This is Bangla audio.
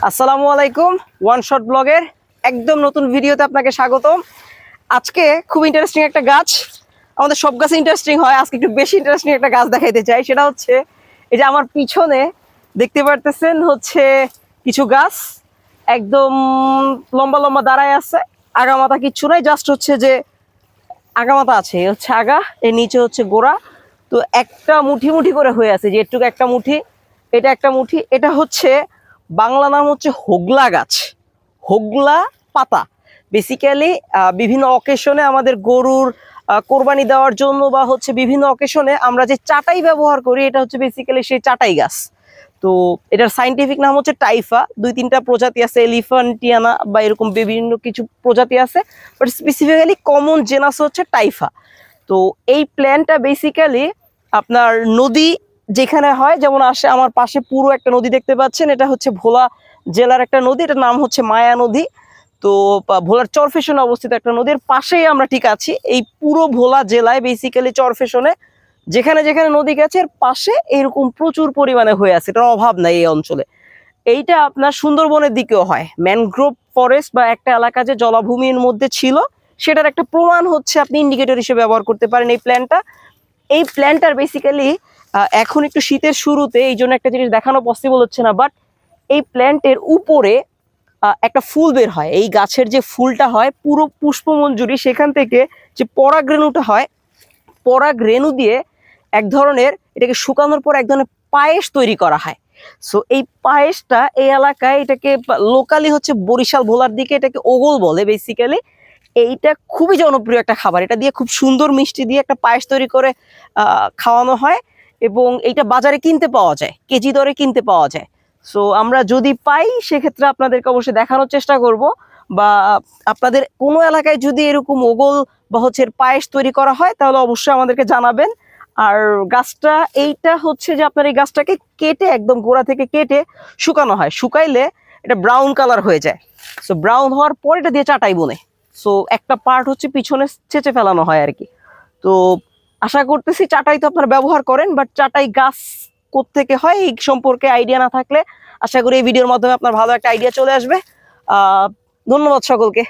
আসসালামু আলাইকুম। ওয়ান শট ব্লগের একদম নতুন ভিডিওতে আপনাকে স্বাগতম। আজকে খুব ইন্টারেস্টিং একটা গাছ, আমাদের সব গাছ ইন্টারেস্টিং হয়, আজকে একটু বেশি ইন্টারেস্টিং একটা গাছ দেখাইতে চাই। সেটা হচ্ছে এই যে আমার পিছনে দেখতে পারতেছেন হচ্ছে কিছু গাছ একদম লম্বা লম্বা দাঁড়ায় আছে, আগামাথা কিচ্ছু নাই, জাস্ট হচ্ছে যে আগামাথা আছে, এই হচ্ছে আগা, এর নিচে হচ্ছে গোড়া। তো একটা মুঠি মুঠি করে হয়ে আছে, যে এটুকু একটা মুঠি, এটা একটা মুঠি, এটা হচ্ছে বাংলা নাম হচ্ছে হোগলা গাছ, হোগলা পাতা। বেসিক্যালি বিভিন্ন অকেশনে আমাদের গরুর কোরবানি দেওয়ার জন্য বা হচ্ছে বিভিন্ন অকেশনে আমরা যে চাটাই ব্যবহার করি, এটা হচ্ছে বেসিক্যালি সেই চাটাই গাছ। তো এটার সাইন্টিফিক নাম হচ্ছে টাইফা। দুই তিনটা প্রজাতি আছে, এলিফ্যান্টিয়ানা বা এরকম বিভিন্ন কিছু প্রজাতি আছে, বাট স্পেসিফিক্যালি কমন জেনাস হচ্ছে টাইফা। তো এই প্ল্যান্টটা বেসিক্যালি আপনার নদী যেখানে হয়, যেমন আসে আমার পাশে পুরো একটা নদী দেখতে পাচ্ছেন, এটা হচ্ছে ভোলা জেলার একটা নদী, এটার নাম হচ্ছে মায়া নদী। তো ভোলার চরফেশনে অবস্থিত একটা নদীর পাশেই আমরা ঠিক আছি। এই পুরো ভোলা জেলায় বেসিক্যালি চরফেশনে যেখানে যেখানে নদী গেছে এর পাশে এরকম প্রচুর পরিমাণে হয়ে আছে, এটার অভাব নাই এই অঞ্চলে। এইটা আপনার সুন্দরবনের দিকেও হয়, ম্যানগ্রোভ ফরেস্ট বা একটা এলাকা যে জলাভূমির মধ্যে ছিল সেটার একটা প্রমাণ হচ্ছে, আপনি ইন্ডিকেটর হিসেবে ব্যবহার করতে পারেন এই প্ল্যান্টটা। এই প্ল্যান্টটার বেসিক্যালি এখন একটু শীতের শুরুতে এই জন্য একটা জিনিস দেখানো পসিবল হচ্ছে না, বাট এই প্ল্যান্টের উপরে একটা ফুল বের হয়। এই গাছের যে ফুলটা হয় পুরো পুষ্পমঞ্জুরি, সেখান থেকে যে পরাগরেণুটা হয়, পরাগরেণু দিয়ে এক ধরনের, এটাকে শুকানোর পর এক ধরনের পায়েস তৈরি করা হয়। সো এই পায়েসটা এই এলাকায়, এটাকে লোকালি হচ্ছে বরিশাল ভোলার দিকে এটাকে ওগল বলে বেসিক্যালি। এইটা খুবই জনপ্রিয় একটা খাবার, এটা দিয়ে খুব সুন্দর মিষ্টি দিয়ে একটা পায়েস তৈরি করে খাওয়ানো হয়, এবং এইটা বাজারে কিনতে পাওয়া যায়, কেজি দরে কিনতে পাওয়া যায়। সো আমরা যদি পাই সেক্ষেত্রে আপনাদেরকে অবশ্যই দেখানোর চেষ্টা করব, বা আপনাদের কোনো এলাকায় যদি এরকম ওগল বা হচ্ছে এর পায়েস তৈরি করা হয় তাহলে অবশ্যই আমাদেরকে জানাবেন। আর গাছটা এইটা হচ্ছে যে আপনার এই গাছটাকে কেটে একদম গোড়া থেকে কেটে শুকানো হয়, শুকাইলে এটা ব্রাউন কালার হয়ে যায়। সো ব্রাউন হওয়ার পর এটা দিয়ে চাটাই বনে। সো একটা পার্ট হচ্ছে পিছনে ছেঁচে ফেলানো হয় আর কি। তো আশা করতেছি চাটাই তো আপনারা ব্যবহার করেন, বাট চাটাই গাছ কোত্থেকে হয় এই সম্পর্কে আইডিয়া না থাকলে আশা করি এই ভিডিওর মাধ্যমে আপনার ভালো একটা আইডিয়া চলে আসবে। ধন্যবাদ সকলকে।